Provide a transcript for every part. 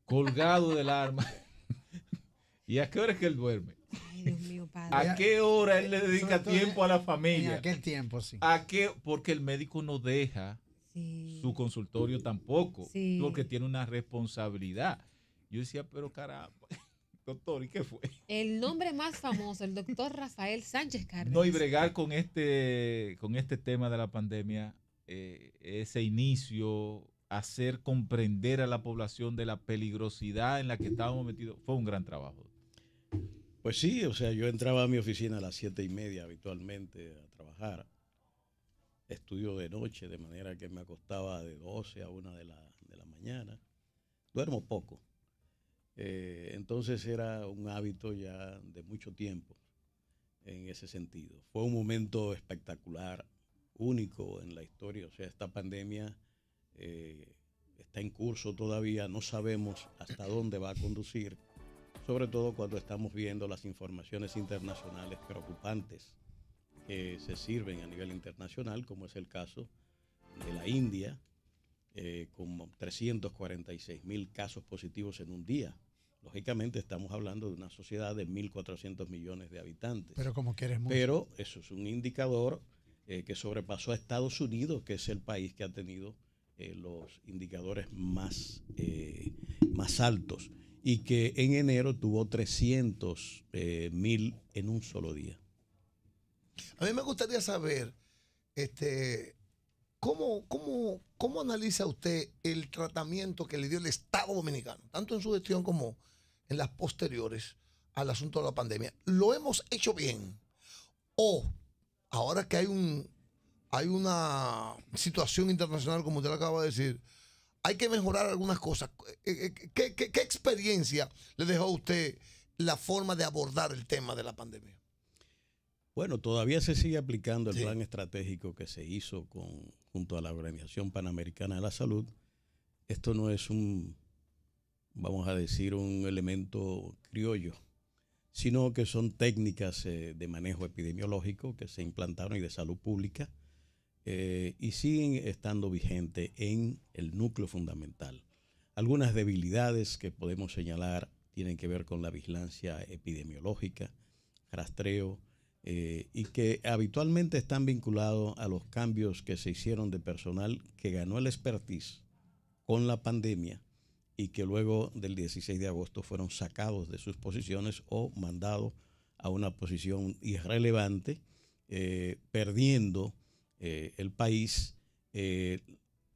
colgado del arma. ¿Y a qué hora es que él duerme? Ay, Dios mío, padre. ¿A qué hora él le Sobre dedica todo tiempo a la en familia? aquel tiempo, sí. ¿A qué? Porque el médico no deja Sí. su consultorio tampoco, Sí. porque tiene una responsabilidad. Yo decía, pero caramba, doctor, ¿y qué fue? El nombre más famoso, el doctor Rafael Sánchez Cárdenas. No, y bregar con este tema de la pandemia, ese inicio, hacer comprender a la población de la peligrosidad en la que estábamos metidos, fue un gran trabajo. Pues sí, o sea, yo entraba a mi oficina a las 7:30 habitualmente a trabajar. Estudio de noche, de manera que me acostaba de 12 a 1 de la mañana. Duermo poco. Entonces era un hábito ya de mucho tiempo en ese sentido. Fue un momento espectacular, único en la historia. O sea, esta pandemia está en curso todavía, no sabemos hasta dónde va a conducir, sobre todo cuando estamos viendo las informaciones internacionales preocupantes que se sirven a nivel internacional, como es el caso de la India, con 346.000 casos positivos en un día. Lógicamente estamos hablando de una sociedad de 1.400 millones de habitantes. Pero como que eres mucho. Pero eso es un indicador que sobrepasó a Estados Unidos, que es el país que ha tenido los indicadores más altos, y que en enero tuvo 300.000 en un solo día. A mí me gustaría saber, ¿cómo analiza usted el tratamiento que le dio el Estado Dominicano, tanto en su gestión como en las posteriores al asunto de la pandemia? ¿Lo hemos hecho bien? ¿O ahora que hay una situación internacional, como usted lo acaba de decir, hay que mejorar algunas cosas? ¿Qué experiencia le dejó a usted la forma de abordar el tema de la pandemia? Bueno, todavía se sigue aplicando el plan estratégico que se hizo junto a la Organización Panamericana de la Salud. Esto no es vamos a decir, un elemento criollo, sino que son técnicas de manejo epidemiológico que se implantaron y de salud pública y siguen estando vigentes en el núcleo fundamental. Algunas debilidades que podemos señalar tienen que ver con la vigilancia epidemiológica, rastreo, y que habitualmente están vinculados a los cambios que se hicieron de personal que ganó el expertise con la pandemia y que luego del 16 de agosto fueron sacados de sus posiciones o mandados a una posición irrelevante, perdiendo el país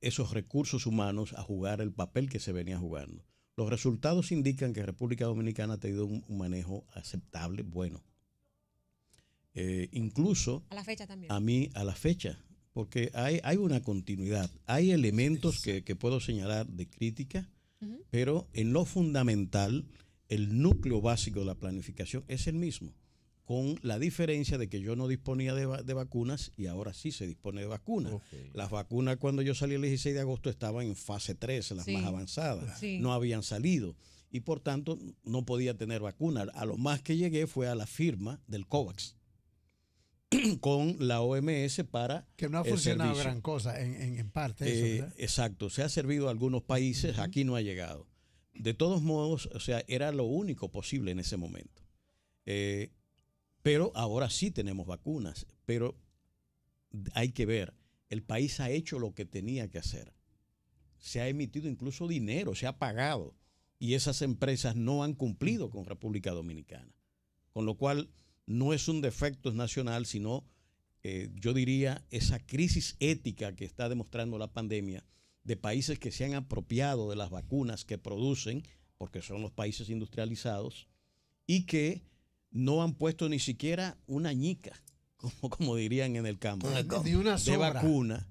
esos recursos humanos a jugar el papel que se venía jugando. Los resultados indican que República Dominicana ha tenido un manejo aceptable, bueno. Incluso a la fecha también. A la fecha, porque hay una continuidad, hay elementos que puedo señalar de crítica, pero en lo fundamental, el núcleo básico de la planificación es el mismo, con la diferencia de que yo no disponía de vacunas y ahora sí se dispone de vacunas. Okay. Las vacunas cuando yo salí el 16 de agosto estaban en fase 3, las más avanzadas, no habían salido y por tanto no podía tener vacuna. A lo más que llegué fue a la firma del COVAX con la OMS para que no ha funcionado gran cosa en parte eso, ¿verdad? Exacto, se ha servido a algunos países, aquí no ha llegado. De todos modos, o sea, era lo único posible en ese momento. Pero ahora sí tenemos vacunas, pero hay que ver, el país ha hecho lo que tenía que hacer. Se ha emitido incluso dinero, se ha pagado, y esas empresas no han cumplido con República Dominicana. Con lo cual, no es un defecto nacional, sino, yo diría, esa crisis ética que está demostrando la pandemia de países que se han apropiado de las vacunas que producen, porque son los países industrializados, y que no han puesto ni siquiera una ñica, como dirían en el campo, de vacuna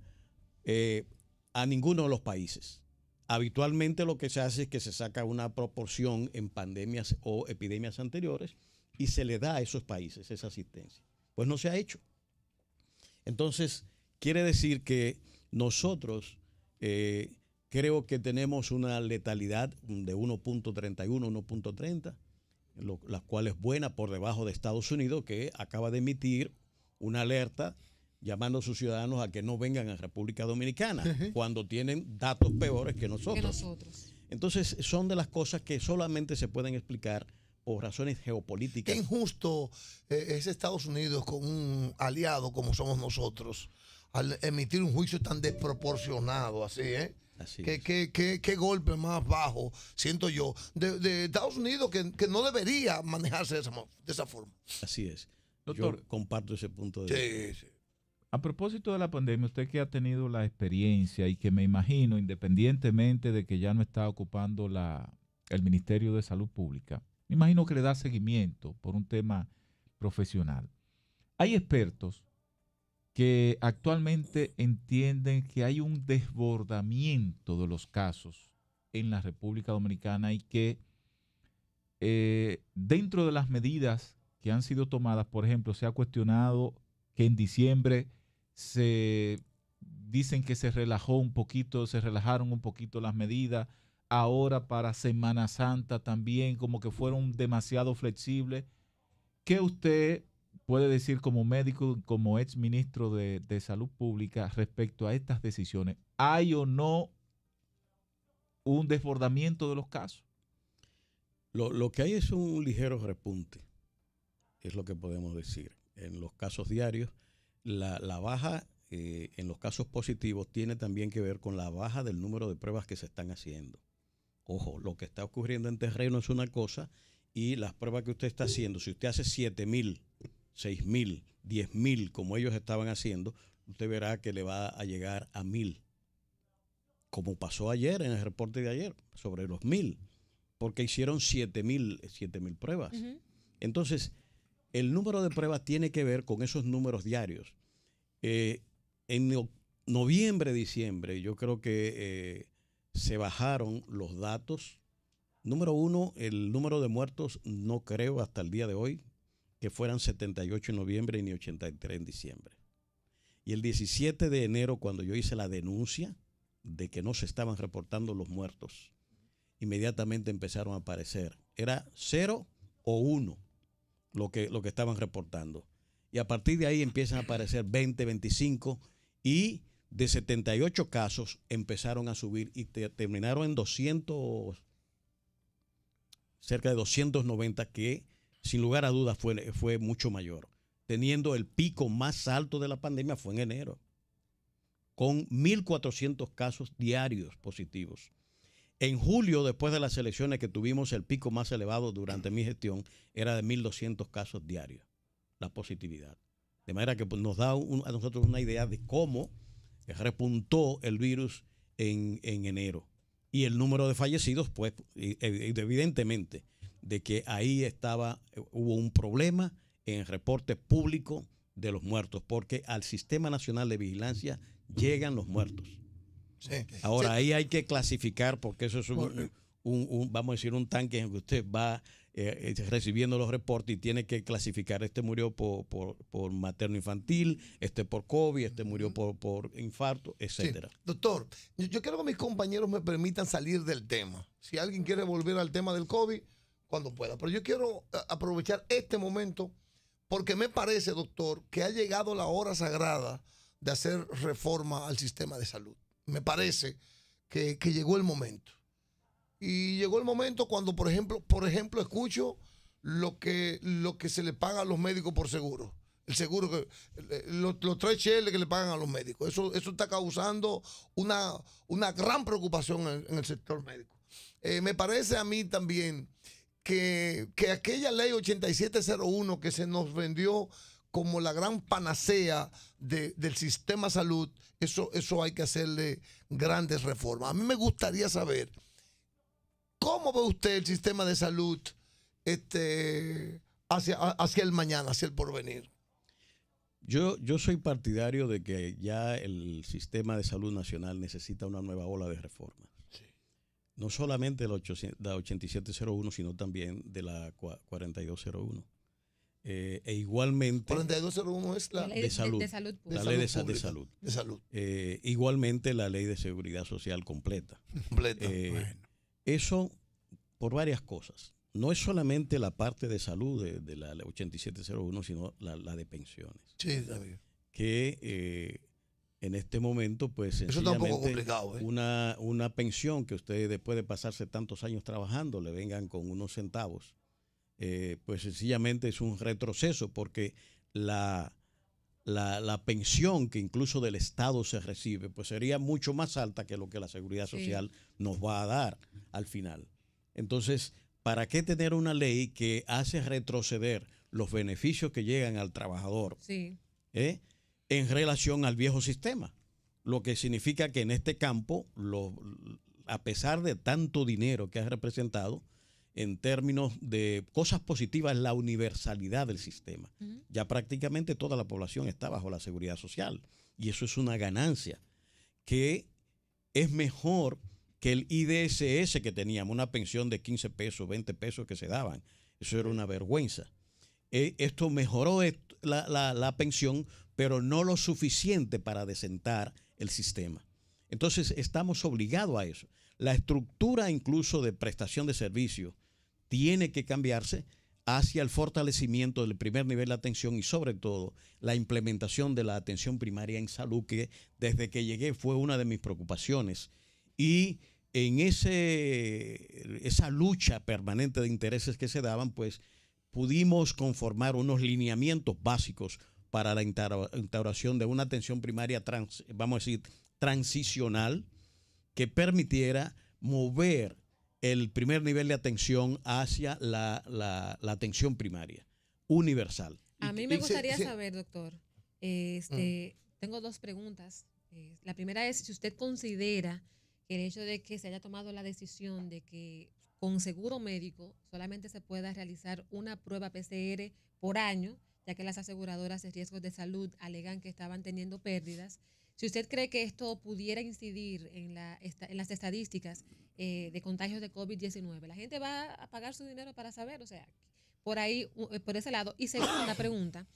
a ninguno de los países. Habitualmente lo que se hace es que se saca una proporción en pandemias o epidemias anteriores y se le da a esos países esa asistencia. Pues no se ha hecho. Entonces, quiere decir que nosotros creo que tenemos una letalidad de 1.31, 1.30, la cual es buena por debajo de Estados Unidos, que acaba de emitir una alerta llamando a sus ciudadanos a que no vengan a República Dominicana cuando tienen datos peores que nosotros. Entonces, son de las cosas que solamente se pueden explicar por razones geopolíticas. Qué injusto es Estados Unidos con un aliado como somos nosotros al emitir un juicio tan desproporcionado así, ¿eh? Así Qué golpe más bajo, siento yo, de Estados Unidos que no debería manejarse de esa forma. Así es. Doctor, yo comparto ese punto de vista. Sí. A propósito de la pandemia, usted que ha tenido la experiencia y que me imagino, independientemente de que ya no está ocupando el Ministerio de Salud Pública, me imagino que le da seguimiento por un tema profesional. Hay expertos que actualmente entienden que hay un desbordamiento de los casos en la República Dominicana y que dentro de las medidas que han sido tomadas, por ejemplo, se ha cuestionado que en diciembre se dicen que se relajaron un poquito las medidas. Ahora para Semana Santa también como que fueron demasiado flexibles. ¿Qué usted puede decir como médico, como ex ministro de Salud Pública respecto a estas decisiones? ¿Hay o no un desbordamiento de los casos? Lo que hay es un ligero repunte, es lo que podemos decir. En los casos diarios, la baja en los casos positivos tiene también que ver con la baja del número de pruebas que se están haciendo. Ojo, lo que está ocurriendo en terreno es una cosa y las pruebas que usted está haciendo, si usted hace 7,000, 6,000, 10,000 como ellos estaban haciendo, usted verá que le va a llegar a 1,000. Como pasó ayer en el reporte de ayer, sobre los 1,000, porque hicieron 7,000 pruebas. Uh-huh. Entonces, el número de pruebas tiene que ver con esos números diarios. En noviembre, diciembre, yo creo que se bajaron los datos. Número uno, el número de muertos, no creo hasta el día de hoy que fueran 78 en noviembre ni 83 en diciembre. Y el 17 de enero, cuando yo hice la denuncia de que no se estaban reportando los muertos, inmediatamente empezaron a aparecer. Era 0 o 1 lo que estaban reportando. Y a partir de ahí empiezan a aparecer 20, 25 y de 78 casos empezaron a subir y terminaron en 200, cerca de 290, que sin lugar a dudas fue mucho mayor. Teniendo el pico más alto de la pandemia fue en enero, con 1,400 casos diarios positivos. En julio, después de las elecciones que tuvimos, el pico más elevado durante mi gestión era de 1,200 casos diarios, la positividad. De manera que nos da a nosotros una idea de cómo repuntó el virus en enero. Y el número de fallecidos, pues, evidentemente, de que ahí hubo un problema en el reporte público de los muertos, porque al Sistema Nacional de Vigilancia llegan los muertos. Sí. Ahora, sí, ahí hay que clasificar, porque eso es vamos a decir, un tanque en que usted va recibiendo los reportes y tiene que clasificar. Este murió por materno infantil, este por COVID, este murió por infarto, etcétera. Sí. Doctor, yo quiero que mis compañeros me permitan salir del tema. Si alguien quiere volver al tema del COVID, cuando pueda. Pero yo quiero aprovechar este momento porque me parece, doctor, que ha llegado la hora sagrada de hacer reforma al sistema de salud. Me parece que llegó el momento. Y llegó el momento cuando, por ejemplo, escucho lo que se le paga a los médicos por seguro. El seguro, los 3 cheles que le pagan a los médicos. Eso está causando una gran preocupación en el sector médico. Me parece a mí también que aquella ley 8701 que se nos vendió como la gran panacea del sistema salud, eso hay que hacerle grandes reformas. A mí me gustaría saber, ¿cómo ve usted el sistema de salud hacia el mañana, hacia el porvenir? Yo soy partidario de que ya el sistema de salud nacional necesita una nueva ola de reforma. Sí. No solamente la 8701, sino también de la 4201. Igualmente... 4201 es la ley de salud. De salud la ley de salud. De salud. Igualmente la ley de seguridad social completa. Completa. Bueno. Eso por varias cosas. No es solamente la parte de salud de la 8701, sino la de pensiones. Sí, David. Que en este momento, pues eso está un poco sencillamente complicado, una pensión que usted después de pasarse tantos años trabajando le vengan con unos centavos, pues sencillamente es un retroceso, porque la pensión que incluso del Estado se recibe, pues sería mucho más alta que lo que la Seguridad Social nos va a dar al final. Entonces, ¿para qué tener una ley que hace retroceder los beneficios que llegan al trabajador en relación al viejo sistema? Lo que significa que en este campo, a pesar de tanto dinero que ha representado, en términos de cosas positivas, la universalidad del sistema. Ya prácticamente toda la población está bajo la seguridad social, y eso es una ganancia que es mejor que el IDSS que teníamos, una pensión de 15 pesos, 20 pesos que se daban. Eso era una vergüenza. Esto mejoró la pensión, pero no lo suficiente para desentar el sistema. Entonces estamos obligados a eso. La estructura incluso de prestación de servicios tiene que cambiarse hacia el fortalecimiento del primer nivel de atención y sobre todo la implementación de la atención primaria en salud, que desde que llegué fue una de mis preocupaciones. Y en esa lucha permanente de intereses que se daban, pues pudimos conformar unos lineamientos básicos para la instauración de una atención primaria, vamos a decir, transicional, que permitiera mover el primer nivel de atención hacia la atención primaria, universal. A mí me gustaría saber, doctor, tengo dos preguntas. La primera es si usted considera que el hecho de que se haya tomado la decisión de que con seguro médico solamente se pueda realizar una prueba PCR por año, ya que las aseguradoras de riesgos de salud alegan que estaban teniendo pérdidas. Si usted cree que esto pudiera incidir en las estadísticas de contagios de COVID-19, la gente va a pagar su dinero para saber, o sea, por ahí, por ese lado. Y segunda pregunta,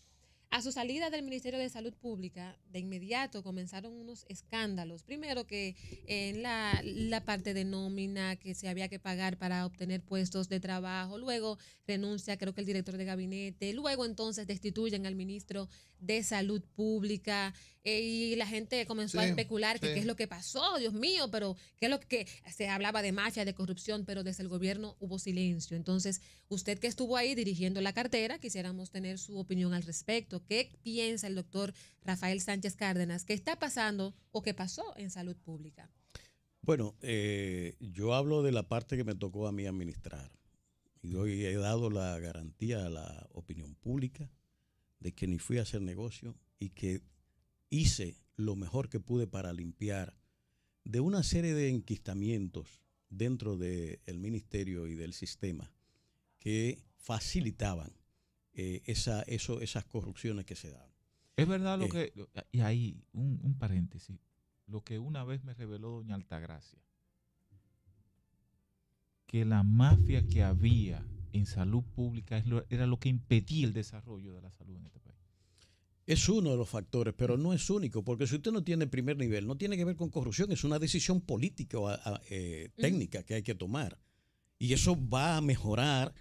a su salida del Ministerio de Salud Pública, de inmediato comenzaron unos escándalos. Primero que en la parte de nómina que se había que pagar para obtener puestos de trabajo, luego renuncia creo que el director de gabinete, luego entonces destituyen al ministro de Salud Pública y la gente comenzó a especular que qué es lo que pasó, Dios mío, pero qué es lo que se hablaba de mafia, de corrupción, pero desde el gobierno hubo silencio. Entonces, usted que estuvo ahí dirigiendo la cartera, quisiéramos tener su opinión al respecto. ¿Qué piensa el doctor Rafael Sánchez Cárdenas que está pasando o que pasó en salud pública? Bueno, yo hablo de la parte que me tocó a mí administrar y hoy he dado la garantía a la opinión pública de que ni fui a hacer negocio y que hice lo mejor que pude para limpiar de una serie de enquistamientos dentro del ministerio y del sistema que facilitaban esas corrupciones que se daban. Es verdad lo que, y ahí un paréntesis, lo que una vez me reveló doña Altagracia, que la mafia que había en salud pública era lo que impedía el desarrollo de la salud en este país. Es uno de los factores, pero no es único, porque si usted no tiene primer nivel, no tiene que ver con corrupción, es una decisión política o técnica que hay que tomar. Y eso va a mejorar,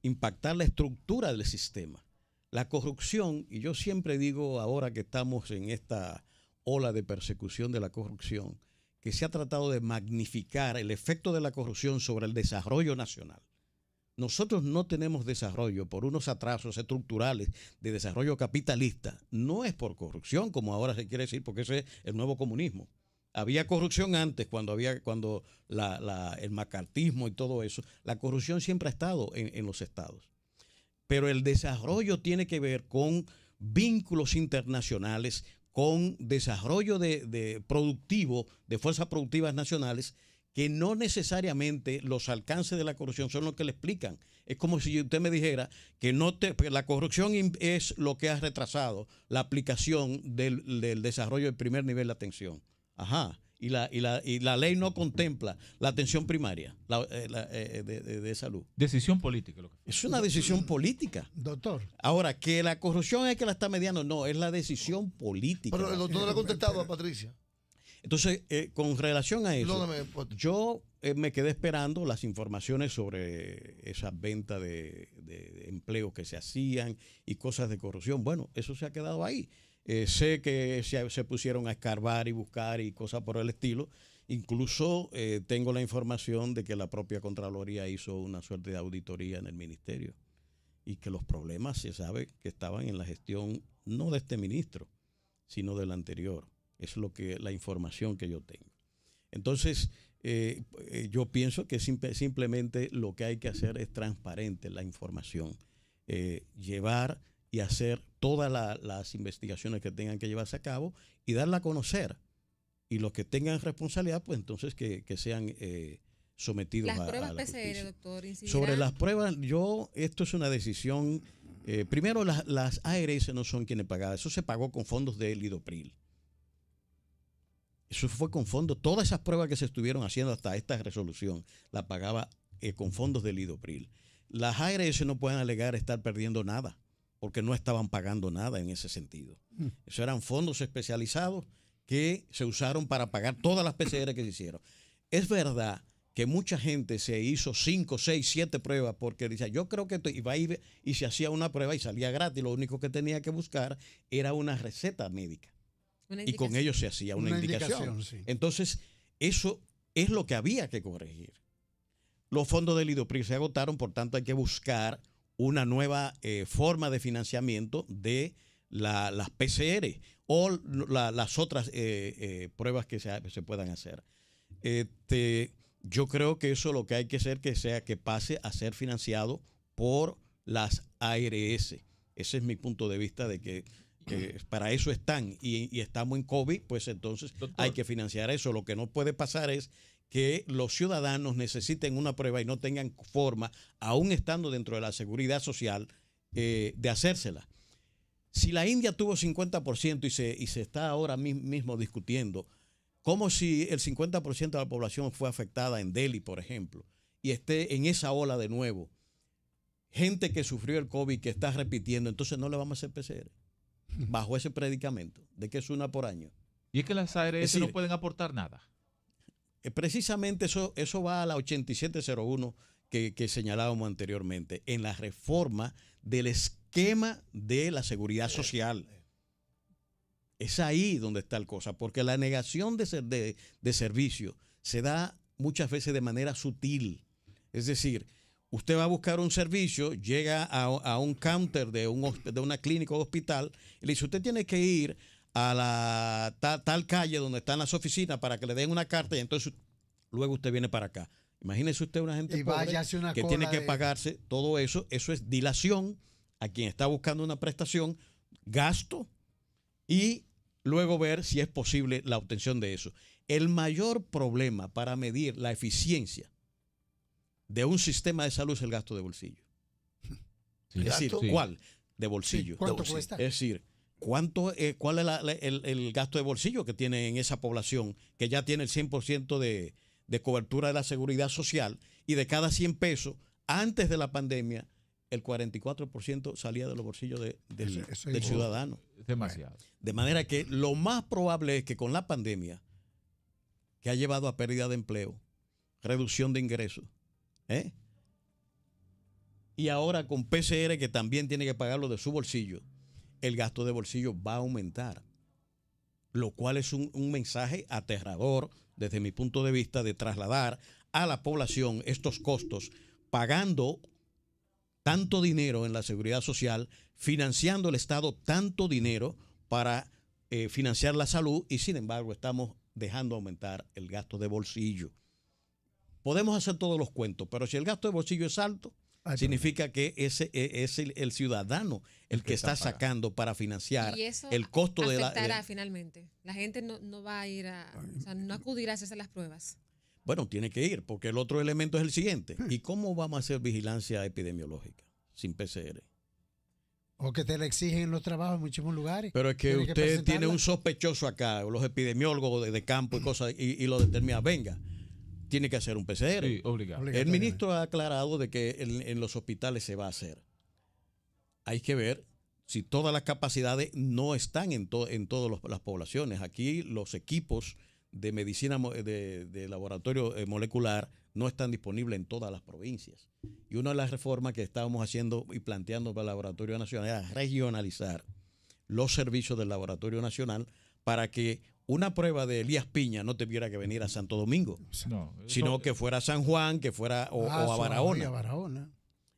impactar la estructura del sistema. La corrupción, y yo siempre digo ahora que estamos en esta ola de persecución de la corrupción, que se ha tratado de magnificar el efecto de la corrupción sobre el desarrollo nacional. Nosotros no tenemos desarrollo por unos atrasos estructurales de desarrollo capitalista. No es por corrupción, como ahora se quiere decir, porque ese es el nuevo comunismo. Había corrupción antes, cuando el macartismo y todo eso. La corrupción siempre ha estado en los estados. Pero el desarrollo tiene que ver con vínculos internacionales, con desarrollo de productivo, de fuerzas productivas nacionales, que no necesariamente los alcances de la corrupción son los que le explican. Es como si usted me dijera que la corrupción es lo que ha retrasado la aplicación del desarrollo del primer nivel de atención. Ajá. Y la ley no contempla la atención primaria de salud. Decisión política. Es una decisión política. Doctor. Ahora, que la corrupción es que la está mediando, no, es la decisión política. Pero el doctor le ha contestado a Patricia. Entonces, con relación a eso, yo me quedé esperando las informaciones sobre esas ventas de empleo que se hacían y cosas de corrupción. Bueno, eso se ha quedado ahí. Sé que se pusieron a escarbar y buscar y cosas por el estilo. Incluso tengo la información de que la propia Contraloría hizo una suerte de auditoría en el ministerio y que los problemas se sabe que estaban en la gestión no de este ministro, sino del anterior. Es la información que yo tengo. Entonces, yo pienso que simplemente lo que hay que hacer es transparente la información, llevar y hacer todas las investigaciones que tengan que llevarse a cabo y darla a conocer. Y los que tengan responsabilidad, pues entonces que sean sometidos a la justicia. Las pruebas PCR, doctor, ¿incidirán? Sobre las pruebas, esto es una decisión. Primero, las ARS no son quienes pagaban. Eso se pagó con fondos de Lidopril. Eso fue con fondos. Todas esas pruebas que se estuvieron haciendo hasta esta resolución, la pagaba con fondos de Lidopril. Las ARS no pueden alegar estar perdiendo nada, porque no estaban pagando nada en ese sentido. Eso eran fondos especializados que se usaron para pagar todas las PCR que se hicieron. Es verdad que mucha gente se hizo 5, 6, 7 pruebas porque decía, yo creo que iba y se hacía una prueba y salía gratis. Lo único que tenía que buscar era una receta médica. Y con ello se hacía una indicación. Sí. Entonces, eso es lo que había que corregir. Los fondos del Lidopril se agotaron, por tanto hay que buscar una nueva forma de financiamiento de las PCR o las otras pruebas que se puedan hacer. Yo creo que eso lo que hay que hacer que pase a ser financiado por las ARS. Ese es mi punto de vista de que para eso están y estamos en COVID, pues entonces hay que financiar eso. Lo que no puede pasar es que los ciudadanos necesiten una prueba y no tengan forma, aún estando dentro de la seguridad social, de hacérsela. Si la India tuvo 50% y se está ahora mismo discutiendo, como si el 50% de la población fue afectada en Delhi, por ejemplo, y esté en esa ola de nuevo, gente que sufrió el COVID que está repitiendo, entonces no le vamos a hacer PCR, bajo ese predicamento, de que es una por año. Y es que las ARS no pueden aportar nada. Precisamente eso va a la 8701 que señalábamos anteriormente, en la reforma del esquema de la seguridad social. Es ahí donde está la cosa, porque la negación de servicio se da muchas veces de manera sutil. Es decir, usted va a buscar un servicio, llega a un counter de una clínica o hospital y le dice, usted tiene que ir a la tal calle donde están las oficinas para que le den una carta y entonces luego usted viene para acá. Imagínese usted una gente pobre que tiene que pagarse todo eso. Eso es dilación a quien está buscando una prestación, gasto y luego ver si es posible la obtención de eso. El mayor problema para medir la eficiencia de un sistema de salud es el gasto de bolsillo. Sí. Es decir, ¿cuál? De bolsillo. Sí, ¿cuánto cuesta? Es decir, ¿cuál es el gasto de bolsillo que tiene en esa población que ya tiene el 100% de cobertura de la seguridad social y de cada 100 pesos, antes de la pandemia, el 44% salía de los bolsillos del ciudadano? Es demasiado. De manera que lo más probable es que con la pandemia, que ha llevado a pérdida de empleo, reducción de ingresos, y ahora con PCR, que también tiene que pagarlo de su bolsillo, el gasto de bolsillo va a aumentar, lo cual es un mensaje aterrador desde mi punto de vista de trasladar a la población estos costos, pagando tanto dinero en la seguridad social, financiando el Estado tanto dinero para financiar la salud y sin embargo estamos dejando aumentar el gasto de bolsillo. Podemos hacer todos los cuentos, pero si el gasto de bolsillo es alto, significa que ese es el ciudadano el que está sacando para financiar el costo de la... afectará finalmente. La gente no va a ir no acudirá a hacerse las pruebas. Bueno, tiene que ir, porque el otro elemento es el siguiente. ¿Y cómo vamos a hacer vigilancia epidemiológica sin PCR? O que te la exigen en los trabajos en muchísimos lugares. Pero es que usted tiene un sospechoso acá, los epidemiólogos de campo y cosas, y lo determina, venga, tiene que hacer un PCR. Sí, obligado. El ministro ha aclarado de que en los hospitales se va a hacer. Hay que ver si todas las capacidades no están en todas las poblaciones. Aquí los equipos de medicina de laboratorio molecular no están disponibles en todas las provincias. Y una de las reformas que estábamos haciendo y planteando para el Laboratorio Nacional era regionalizar los servicios del Laboratorio Nacional para que una prueba de Elías Piña no tuviera que venir a Santo Domingo, No, sino que fuera a San Juan, que fuera o a Barahona. A Barahona.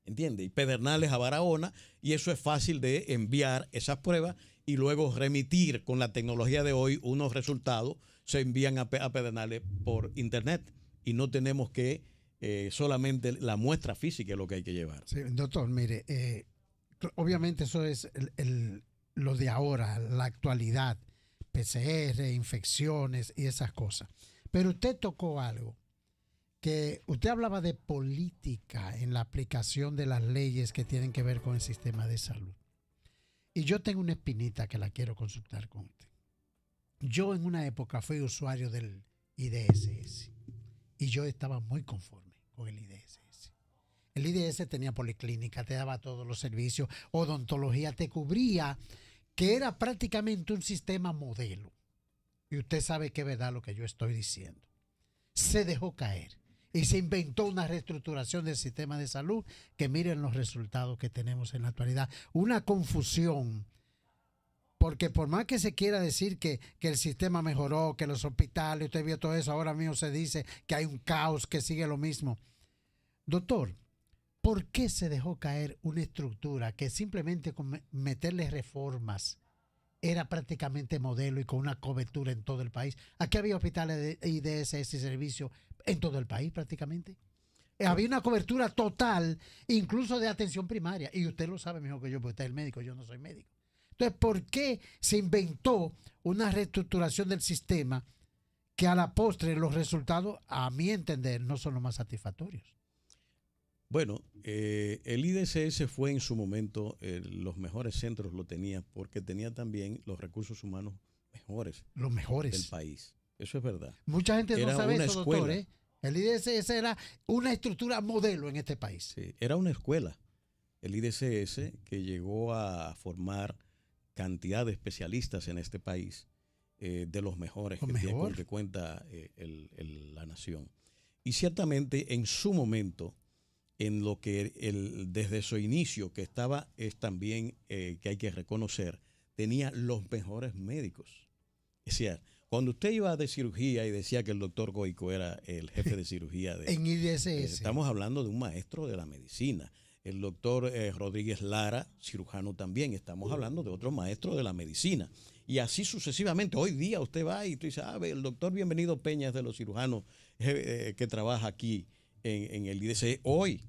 ¿Entiendes? Y Pedernales a Barahona, y eso es fácil de enviar esas pruebas y luego remitir con la tecnología de hoy unos resultados, se envían a Pedernales por internet y no tenemos que solamente la muestra física es lo que hay que llevar. Sí, doctor, mire, obviamente eso es lo de ahora, la actualidad, PCR, infecciones y esas cosas. Pero usted tocó algo, que usted hablaba de política en la aplicación de las leyes que tienen que ver con el sistema de salud. Y yo tengo una espinita que la quiero consultar con usted. Yo en una época fui usuario del IDSS y yo estaba muy conforme con el IDSS. El IDS tenía policlínica, te daba todos los servicios, odontología, te cubría, que era prácticamente un sistema modelo. Y usted sabe que es verdad lo que yo estoy diciendo. Se dejó caer y se inventó una reestructuración del sistema de salud que miren los resultados que tenemos en la actualidad. Una confusión, porque por más que se quiera decir que el sistema mejoró, que los hospitales, usted vio todo eso, ahora mismo se dice que hay un caos, que sigue lo mismo. Doctor, ¿por qué se dejó caer una estructura que simplemente con meterle reformas era prácticamente modelo y con una cobertura en todo el país? Aquí había hospitales de IDSS y servicios en todo el país prácticamente. Había una cobertura total, incluso de atención primaria. Y usted lo sabe mejor que yo, porque usted es el médico, yo no soy médico. Entonces, ¿por qué se inventó una reestructuración del sistema que a la postre los resultados, a mi entender, no son los más satisfactorios? Bueno, el IDSS fue en su momento, los mejores centros lo tenía porque tenía también los recursos humanos mejores. Los mejores del país. Eso es verdad. Mucha gente Era no sabe una eso, escuela. doctor, ¿eh? El IDSS era una estructura modelo en este país. Sí, era una escuela. El IDSS que llegó a formar cantidad de especialistas en este país, de los mejores con que cuenta la nación. Y ciertamente en su momento, en lo que desde su inicio, que estaba, es también que hay que reconocer, tenía los mejores médicos. Es decir, cuando usted iba de cirugía y decía que el doctor Goico era el jefe de cirugía en IDSS, estamos hablando de un maestro de la medicina. El doctor Rodríguez Lara, cirujano también, estamos hablando de otro maestro de la medicina. Y así sucesivamente. Hoy día usted va y tú dices, el doctor Bienvenido Peña es de los cirujanos que trabaja aquí en el IDSS hoy.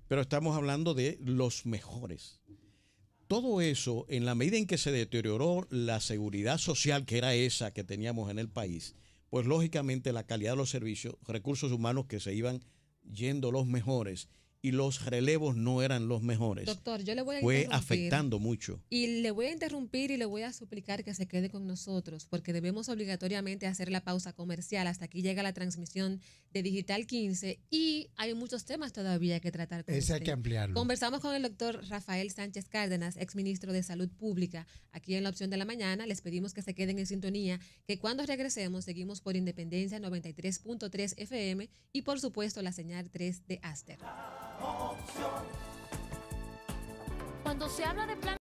Pero estamos hablando de los mejores. Todo eso, en la medida en que se deterioró la seguridad social, que era esa que teníamos en el país, pues lógicamente la calidad de los servicios, recursos humanos que se iban yendo los mejores y los relevos no eran los mejores. Doctor, yo le voy a fue interrumpir. afectando mucho. Y le voy a interrumpir y le voy a suplicar que se quede con nosotros, porque debemos obligatoriamente hacer la pausa comercial. Hasta aquí llega la transmisión de Digital 15 y hay muchos temas todavía que tratar con ese usted. hay que ampliarlo. Conversamos con el doctor Rafael Sánchez Cárdenas, exministro de Salud Pública, aquí en La Opción de la Mañana. Les pedimos que se queden en sintonía, que cuando regresemos seguimos por Independencia 93.3 FM y por supuesto la señal 3 de Aster. Cuando se habla de plan